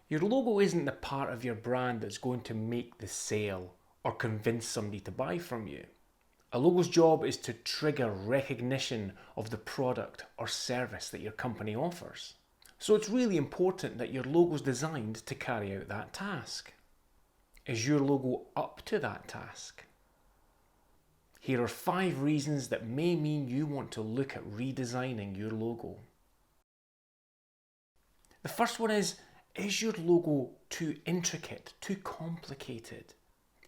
Your logo isn't the part of your brand that's going to make the sale or convince somebody to buy from you. A logo's job is to trigger recognition of the product or service that your company offers. So it's really important that your logo is designed to carry out that task. Is your logo up to that task? Here are 5 reasons that may mean you want to look at redesigning your logo. The first one is your logo too intricate, too complicated?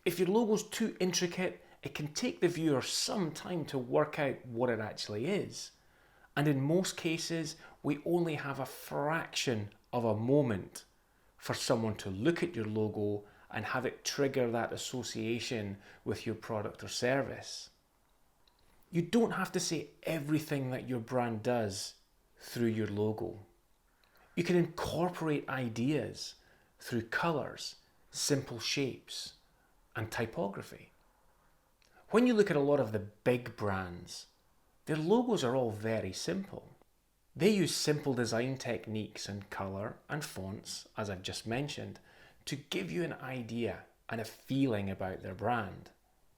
If your logo's too intricate, it can take the viewer some time to work out what it actually is. And in most cases, we only have a fraction of a moment for someone to look at your logo and have it trigger that association with your product or service. You don't have to say everything that your brand does through your logo. You can incorporate ideas through colours, simple shapes, and typography. When you look at a lot of the big brands, their logos are all very simple. They use simple design techniques and colour and fonts, as I've just mentioned, to give you an idea and a feeling about their brand.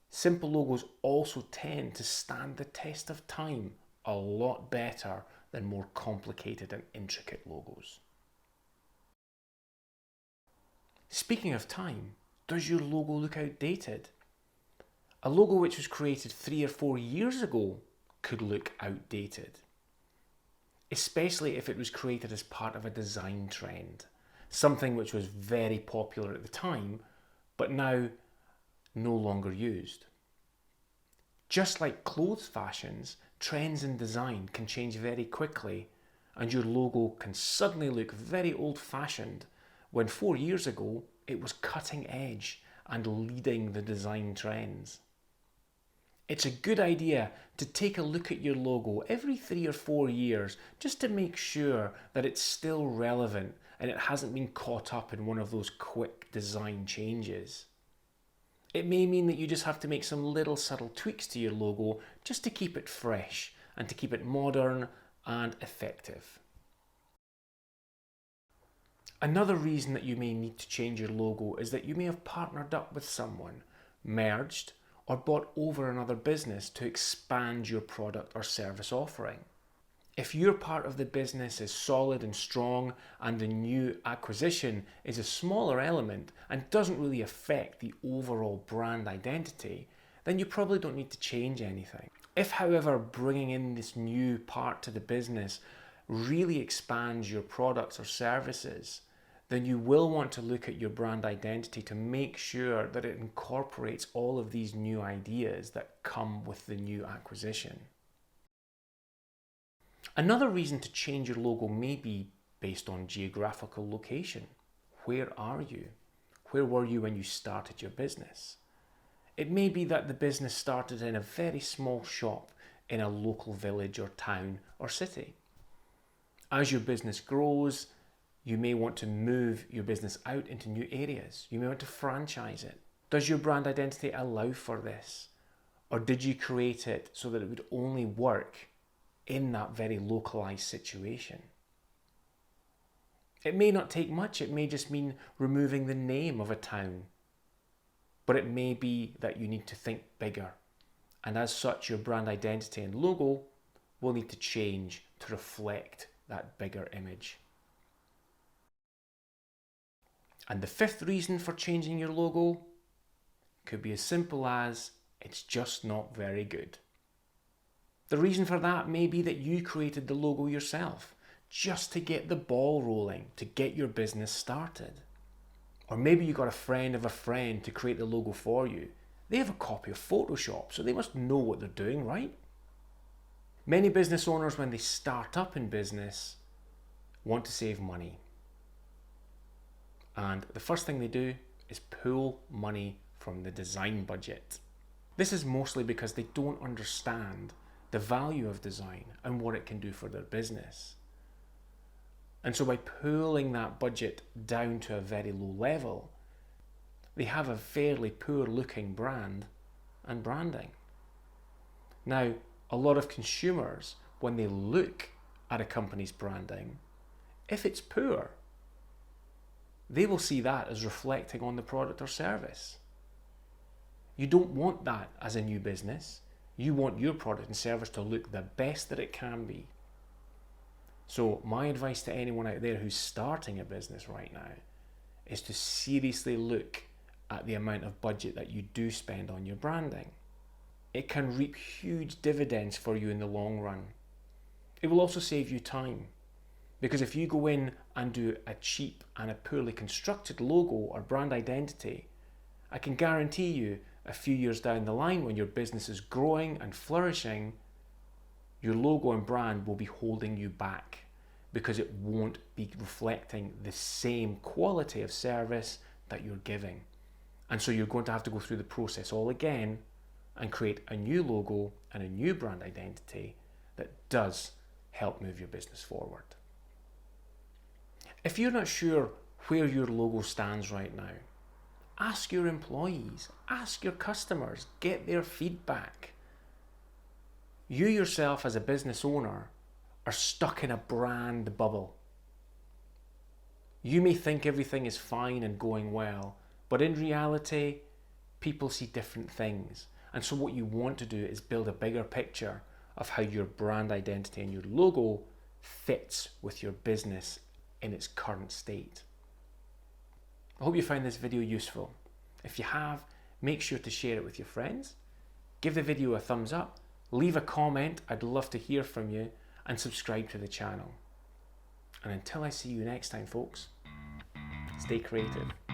Simple logos also tend to stand the test of time a lot better than more complicated and intricate logos. Speaking of time, does your logo look outdated? A logo which was created 3 or 4 years ago could look outdated, especially if it was created as part of a design trend, something which was very popular at the time, but now no longer used. Just like clothes fashions, trends in design can change very quickly, and your logo can suddenly look very old-fashioned when 4 years ago it was cutting edge and leading the design trends. It's a good idea to take a look at your logo every 3 or 4 years just to make sure that it's still relevant and it hasn't been caught up in one of those quick design changes. It may mean that you just have to make some little subtle tweaks to your logo just to keep it fresh and to keep it modern and effective. Another reason that you may need to change your logo is that you may have partnered up with someone, merged, or bought over another business to expand your product or service offering. If your part of the business is solid and strong and the new acquisition is a smaller element and doesn't really affect the overall brand identity, then you probably don't need to change anything. If, however, bringing in this new part to the business really expands your products or services, then you will want to look at your brand identity to make sure that it incorporates all of these new ideas that come with the new acquisition. Another reason to change your logo may be based on geographical location. Where are you? Where were you when you started your business? It may be that the business started in a very small shop in a local village or town or city. As your business grows, you may want to move your business out into new areas. You may want to franchise it. Does your brand identity allow for this? Or did you create it so that it would only work in that very localized situation? It may not take much. It may just mean removing the name of a town. But it may be that you need to think bigger. And as such, your brand identity and logo will need to change to reflect that bigger image. And the 5th reason for changing your logo could be as simple as it's just not very good. The reason for that may be that you created the logo yourself just to get the ball rolling, to get your business started. Or maybe you got a friend of a friend to create the logo for you. They have a copy of Photoshop, so they must know what they're doing, right? Many business owners, when they start up in business, want to save money. And the first thing they do is pull money from the design budget. This is mostly because they don't understand the value of design and what it can do for their business. And so by pulling that budget down to a very low level, they have a fairly poor looking brand and branding. Now, a lot of consumers, when they look at a company's branding, if it's poor, they will see that as reflecting on the product or service. You don't want that as a new business. You want your product and service to look the best that it can be. So my advice to anyone out there who's starting a business right now is to seriously look at the amount of budget that you do spend on your branding. It can reap huge dividends for you in the long run. It will also save you time, because if you go in and do a cheap and a poorly constructed logo or brand identity, I can guarantee you a few years down the line when your business is growing and flourishing, your logo and brand will be holding you back because it won't be reflecting the same quality of service that you're giving. And so you're going to have to go through the process all again and create a new logo and a new brand identity that does help move your business forward. If you're not sure where your logo stands right now, ask your employees, ask your customers, get their feedback. You yourself as a business owner are stuck in a brand bubble. You may think everything is fine and going well, but in reality, people see different things. And so what you want to do is build a bigger picture of how your brand identity and your logo fits with your business in its current state. I hope you found this video useful. If you have, make sure to share it with your friends. Give the video a thumbs up, leave a comment, I'd love to hear from you, and subscribe to the channel. And until I see you next time, folks, stay creative.